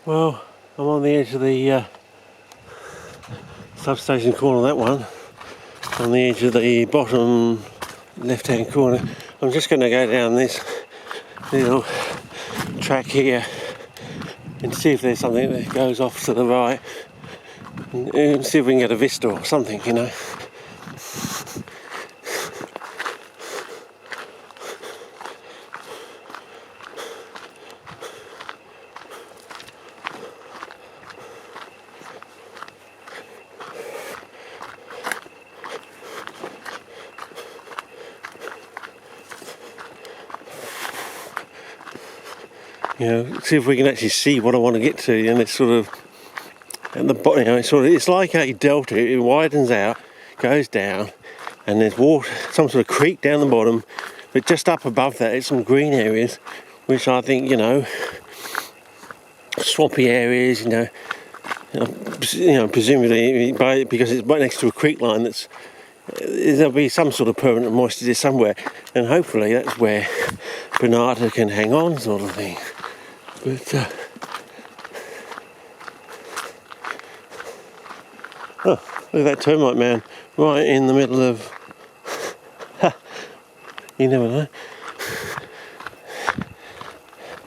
Well, I'm on the edge of the substation corner, that one, on the edge of the bottom left hand corner. I'm just going to go down this little track here and see if there's something that goes off to the right and see if we can get a vista or something, you know. You know, see if we can actually see what I want to get to, and it's sort of at the bottom. You know, it's like a delta. It widens out, goes down, and there's water, some sort of creek down the bottom. But just up above that, it's some green areas, which I think, you know, swampy areas. You know, presumably because it's right next to a creek line. There'll be some sort of permanent moisture there somewhere, and hopefully that's where Bonata can hang on, sort of thing. But oh, look at that termite mound right in the middle of. You never know.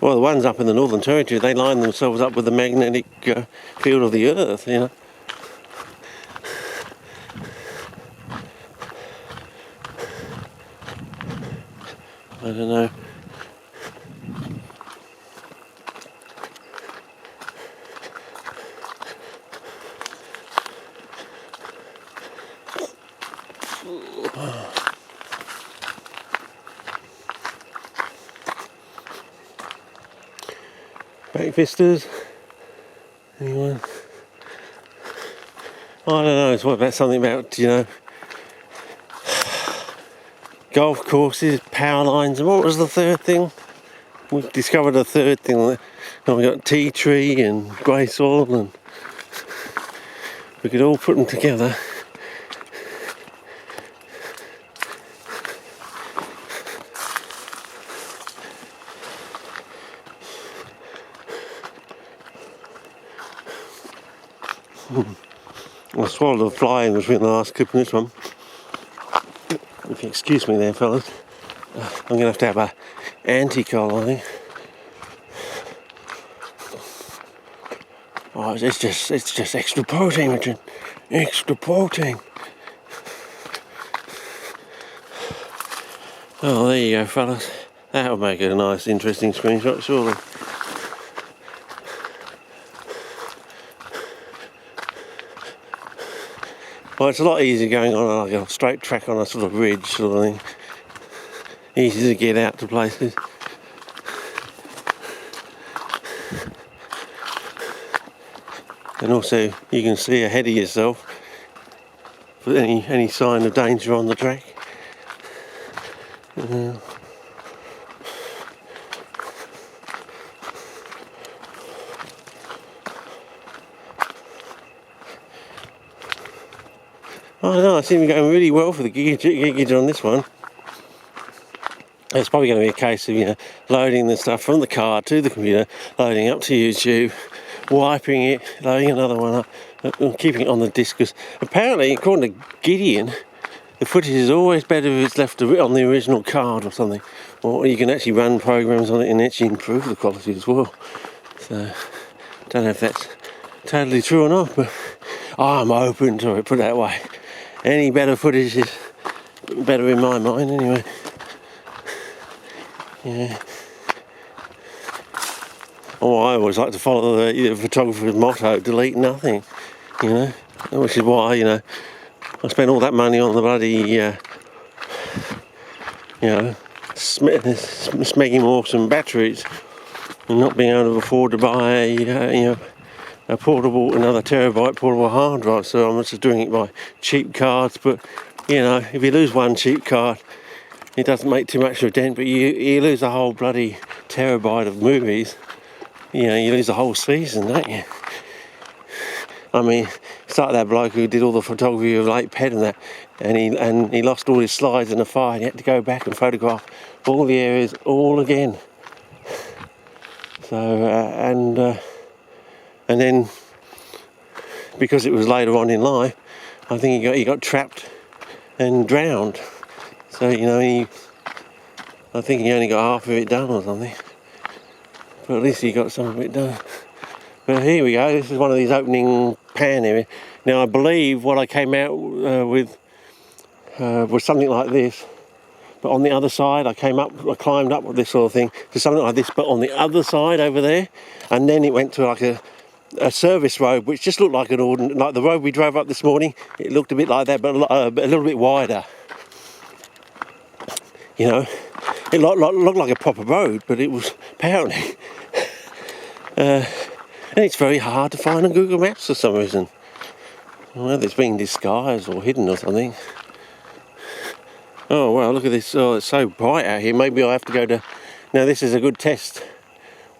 Well, the ones up in the Northern Territory, they line themselves up with the magnetic field of the Earth, you know. I don't know. Back vistas. Anyone? I don't know. It's what about something about, you know, golf courses, power lines, and what was the third thing? We've discovered a third thing. We got tea tree and grey soil, and we could all put them together. I swallowed a fly in between the last clip and this one. If you excuse me there, fellas. I'm going to have a anti-coal, I think. Oh, it's just extra protein, Richard. Extra protein. Oh, there you go, fellas. That'll make it a nice, interesting screenshot, surely. Well, it's a lot easier going on like a straight track on a sort of ridge sort of thing. Easy to get out to places. And also you can see ahead of yourself for any sign of danger on the track. I know, I seem to be going really well for the giggage on this one. It's probably going to be a case of, you know, loading the stuff from the car to the computer, loading up to YouTube, wiping it, loading another one up, and keeping it on the disc. Because apparently, according to Gideon, the footage is always better if it's left on the original card or something. Or you can actually run programs on it and actually improve the quality as well. So, don't know if that's totally true or not, but I'm open to it, put it that way. Any better footage is better in my mind, anyway. Yeah. Oh, I always like to follow the photographer's motto: delete nothing. You know, which is why, you know, I spent all that money on the bloody, you know, smegging awesome batteries, and not being able to afford to buy, you know, another terabyte portable hard drive. So I'm just doing it by cheap cards. But you know, if you lose one cheap card, it doesn't make too much of a dent. But you lose a whole bloody terabyte of movies. You know, you lose a whole season, don't you? I mean, it's like that bloke who did all the photography of Lake Ped and that, and he lost all his slides in a fire, and he had to go back and photograph all the areas all again. So and then because it was later on in life, I think he got trapped and drowned. So you know, I think he only got half of it done or something. But at least he got some of it done. But here we go. This is one of these opening pan areas. Now I believe what I came out with was something like this. But on the other side, I climbed up with this sort of thing to something like this, but on the other side over there, and then it went to like a service road, which just looked like like the road we drove up this morning. It looked a bit like that, but a little bit wider. You know, it looked like a proper road, but it was apparently. And it's very hard to find on Google Maps for some reason. Whether it's being disguised or hidden or something. Oh wow, look at this. Oh, it's so bright out here. Maybe I'll have to go to... Now this is a good test.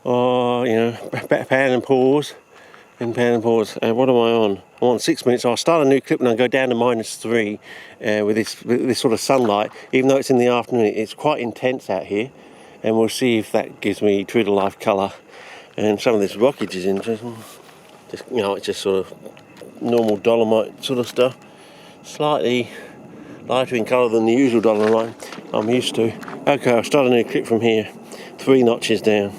Oh, you know, pan and pause. And pan and pause. What am I on? I'm on 6 minutes. I'll start a new clip and I'll go down to -3 with this sort of sunlight. Even though it's in the afternoon, it's quite intense out here. And we'll see if that gives me true to life colour. And some of this rockage is interesting. Just, you know, it's just sort of normal dolomite sort of stuff. Slightly lighter in colour than the usual dolomite I'm used to. Okay, I'll start a new clip from here. 3 notches down.